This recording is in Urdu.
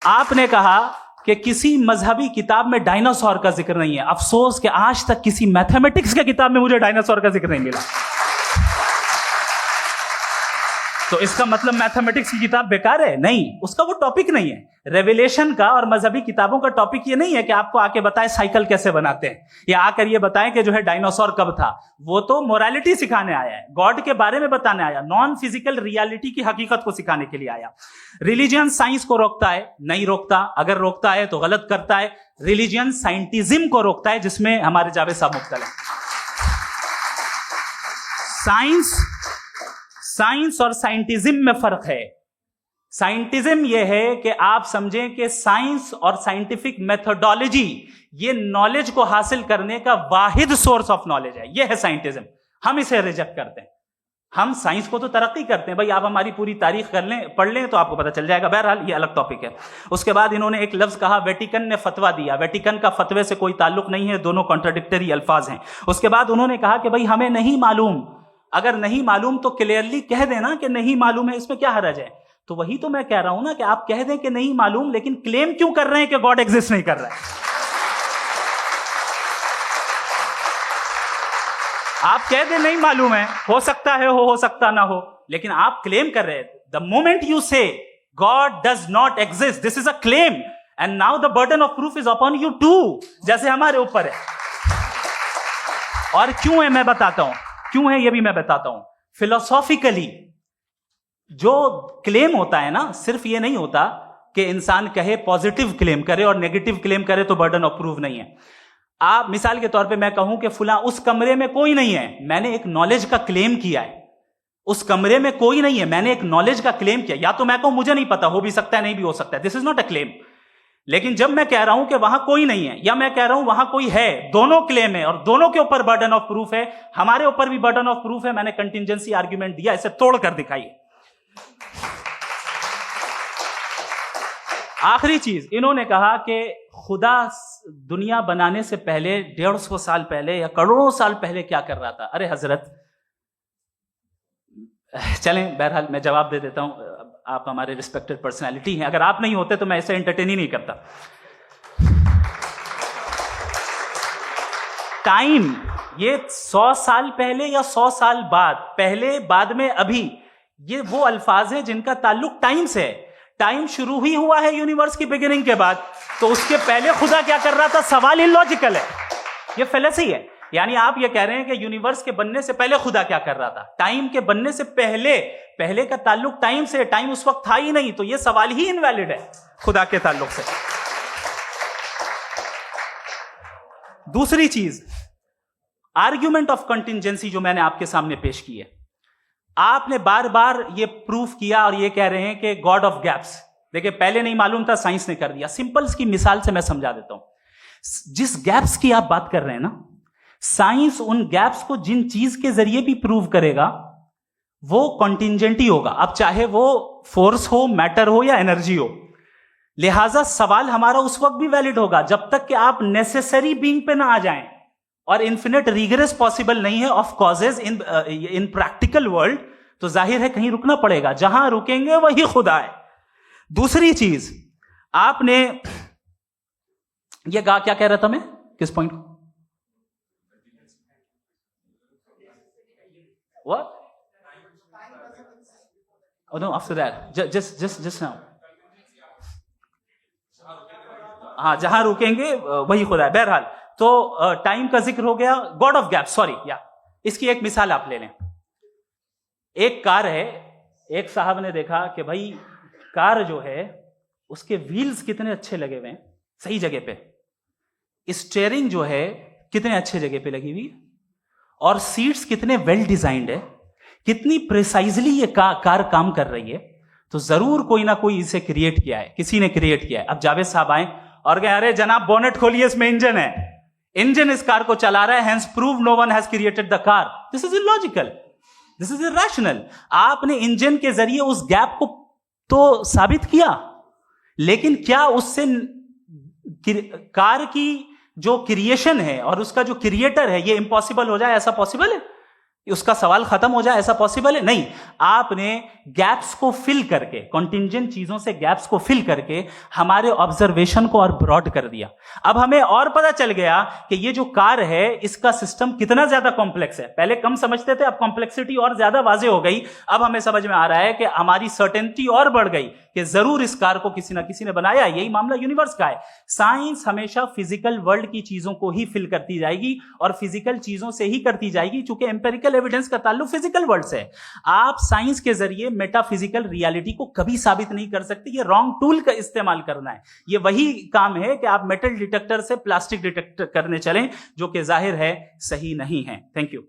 آپ نے کہا کہ کسی مذہبی کتاب میں ڈائناسور کا ذکر نہیں ہے. افسوس کہ آج تک کسی میتھمیٹکس کی کتاب میں مجھے ڈائناسور کا ذکر نہیں ملا. تو اس کا مطلب میتھمیٹکس کی کتاب بیکار ہے؟ نہیں, اس کا وہ ٹاپک نہیں ہے. ریویلیشن کا اور مذہبی کتابوں کا ٹاپک یہ نہیں ہے کہ آپ کو آ کے بتائے سائیکل کیسے بناتے ہیں, یا آ کر یہ بتائیں کہ جو ہے ڈائناسور کب تھا. وہ تو مورالٹی سکھانے آیا ہے, گاڈ کے بارے میں بتانے آیا, نان فزیکل ریالٹی کی حقیقت کو سکھانے کے لیے آیا. ریلیجن سائنس کو روکتا ہے؟ نہیں روکتا. اگر روکتا ہے تو غلط کرتا ہے. ریلیجن سائنٹزم کو روکتا ہے, جس میں ہمارے جاوید صاحب مبتلا ہیں. سائنس اور سائنٹزم میں فرق ہے. سائنٹزم یہ ہے کہ آپ سمجھیں کہ سائنس اور سائنٹیفک میتھڈالوجی یہ نالج کو حاصل کرنے کا واحد سورس آف نالج ہے. یہ ہے سائنٹزم. ہم اسے ریجیکٹ کرتے ہیں. ہم سائنس کو تو ترقی کرتے ہیں. بھائی آپ ہماری پوری تاریخ کر لیں, پڑھ لیں تو آپ کو پتہ چل جائے گا. بہرحال یہ الگ ٹاپک ہے. اس کے بعد انہوں نے ایک لفظ کہا, ویٹیکن نے فتویٰ دیا. ویٹیکن کا فتوے سے کوئی تعلق نہیں ہے, دونوں کانٹراڈکٹری الفاظ ہیں. اس کے بعد انہوں نے کہا کہ بھائی ہمیں نہیں معلوم. اگر نہیں معلوم تو کلیئرلی کہہ دینا کہ نہیں معلوم ہے, اس میں کیا حرج ہے. تو وہی تو میں کہہ رہا ہوں نا کہ آپ کہہ دیں کہ نہیں معلوم, لیکن کلیم کیوں کر رہے ہیں کہ گاڈ ایگزسٹ نہیں کر رہا ہے. آپ کہہ دیں نہیں معلوم ہے, ہو سکتا ہے ہو سکتا نہ ہو, لیکن آپ کلیم کر رہے ہیں. The moment you say God does not exist, this is a claim, and now the burden of proof is upon you too, جیسے ہمارے اوپر ہے. اور کیوں ہے میں بتاتا ہوں, کیوں ہے یہ بھی میں بتاتا ہوں. فلسافیکلی جو کلیم ہوتا ہے نا, صرف یہ نہیں ہوتا کہ انسان کہے پازیٹیو کلیم کرے اور نیگیٹو کلیم کرے تو برڈن آف پروف نہیں ہے. آپ مثال کے طور پہ میں کہوں کہ فلاں اس کمرے میں کوئی نہیں ہے, میں نے ایک نالج کا کلیم کیا ہے. اس کمرے میں کوئی نہیں ہے, میں نے ایک نالج کا کلیم کیا. یا تو میں کہوں مجھے نہیں پتا, ہو بھی سکتا ہے نہیں بھی ہو سکتا ہے, دس از ناٹ اے کلیم. لیکن جب میں کہہ رہا ہوں کہ وہاں کوئی نہیں ہے, یا میں کہہ رہا ہوں وہاں کوئی ہے, دونوں کلیم ہے اور دونوں کے اوپر برڈن آف پروف ہے. ہمارے اوپر بھی برڈن آف پروف ہے. میں نے کنٹینجنسی آرگیومنٹ دیا, اسے توڑ کر دکھائیے. آخری چیز, انہوں نے کہا کہ خدا دنیا بنانے سے پہلے 150 سال پہلے یا کروڑوں سال پہلے کیا کر رہا تھا. ارے حضرت, چلیں بہرحال میں جواب دے دیتا ہوں. آپ ہمارے ریسپیکٹڈ پرسنالٹی ہیں, اگر آپ نہیں ہوتے تو میں اسے انٹرٹین ہی نہیں کرتا. ٹائم, یہ 100 سال پہلے یا 100 سال بعد, پہلے بعد میں ابھی, یہ وہ الفاظ ہیں جن کا تعلق ٹائم سے ہے. ٹائم شروع ہی ہوا ہے یونیورس کی بگننگ کے بعد, تو اس کے پہلے خدا کیا کر رہا تھا؟ سوال ہی لاجیکل ہے, یہ فیلسی ہے. یعنی آپ یہ کہہ رہے ہیں کہ یونیورس کے بننے سے پہلے خدا کیا کر رہا تھا؟ ٹائم کے بننے سے پہلے, پہلے کا تعلق ٹائم سے, ٹائم اس وقت تھا ہی نہیں, تو یہ سوال ہی انویلڈ ہے خدا کے تعلق سے. دوسری چیز, آرگیومنٹ آف کنٹینجنسی جو میں نے آپ کے سامنے پیش کی ہے, آپ نے بار بار یہ پروف کیا اور یہ کہہ رہے ہیں کہ گاڈ آف گیپس. دیکھیں پہلے نہیں معلوم تھا, سائنس نے کر دیا. سمپلس کی مثال سے میں سمجھا دیتا ہوں. جس گیپس کی آپ بات کر رہے ہیں نا, سائنس ان گیپس کو جن چیز کے ذریعے بھی پروو کرے گا وہ کنٹینجنٹ ہی ہوگا, اب چاہے وہ فورس ہو, میٹر ہو یا انرجی ہو. لہٰذا سوال ہمارا اس وقت بھی ویلڈ ہوگا جب تک کہ آپ نیسیسری بینگ پہ نہ آ جائیں, اور انفینٹ ریگریس پاسبل نہیں ہے of causes in practical world, تو ظاہر ہے کہیں رکنا پڑے گا. جہاں رکیں گے وہی خدا ہے. دوسری چیز, آپ نے یہ کہا, کیا کہہ رہا تھا میں, کس پوائنٹ کو؟ What? Oh no, after that. Just now. ہاں, جہاں رکیں گے وہی خدا ہے. بہرحال تو ٹائم کا ذکر ہو گیا. گاڈ آف گیپ, سوری, یا اس کی ایک مثال آپ لے لیں. ایک کار ہے, ایک صاحب نے دیکھا کہ بھائی کار جو ہے اس کے ویلز کتنے اچھے لگے ہوئے ہیں صحیح جگہ پہ, اسٹیئرنگ جو ہے کتنے اچھے جگہ پہ لگی ہوئی, اور سیٹس کتنے ویل ڈیزائنڈ ہے, کتنی پریسائزلی یہ کار کام کر رہی ہے. تو ضرور کوئی نہ کوئی اسے کریٹ کیا ہے, کسی نے کریٹ کیا ہے. اب جاوید صاحب آئیں اور کہیں ارے جناب بونٹ کھولیے, اس میں انجن ہے, انجن اس کار کو چلا رہا ہے, hence prove no one has created the car. This is illogical, this is irrational. آپ نے انجن کے ذریعے اس گیپ کو تو ثابت کیا, لیکن کیا اس سے کار کی جو کریشن ہے اور اس کا جو کریٹر ہے یہ امپاسبل ہو جائے؟ ایسا پاسبل ہے؟ اس کا سوال ختم ہو جائے، ایسا پاسبل ہے؟ نہیں. آپ نے گیپس کو فل کر کے، کنٹینجنٹ چیزوں سے گیپس کو فل کر کے ہمارے آبزرویشن کو اور براڈ کر دیا. اب ہمیں اور پتا چل گیا کہ یہ جو کار ہے اس کا سسٹم کتنا زیادہ کمپلیکس ہے. پہلے کم سمجھتے تھے، اب کمپلیکسٹی اور زیادہ واضح ہو گئی. اب ہمیں سمجھ میں آ رہا ہے کہ ہماری سرٹنٹی اور بڑھ گئی کہ ضرور اس کار کو کسی نہ کسی نے بنایا. یہی معاملہ یونیورس کا ہے. سائنس ہمیشہ فزیکل ورلڈ کی چیزوں کو ہی فل کرتی جائے گی اور فزیکل چیزوں سے ہی کرتی جائے گی، چونکہ امپیریکل ایویڈنس کا تعلق فزیکل ورلڈ سے ہے. آپ سائنس کے ذریعے میٹا فزیکل ریالٹی کو کبھی ثابت نہیں کر سکتے. یہ رانگ ٹول کا استعمال کرنا ہے. یہ وہی کام ہے کہ آپ میٹل ڈیٹیکٹر سے پلاسٹک ڈیٹیکٹر کرنے چلیں، جو کہ ظاہر ہے صحیح نہیں ہے. Thank you.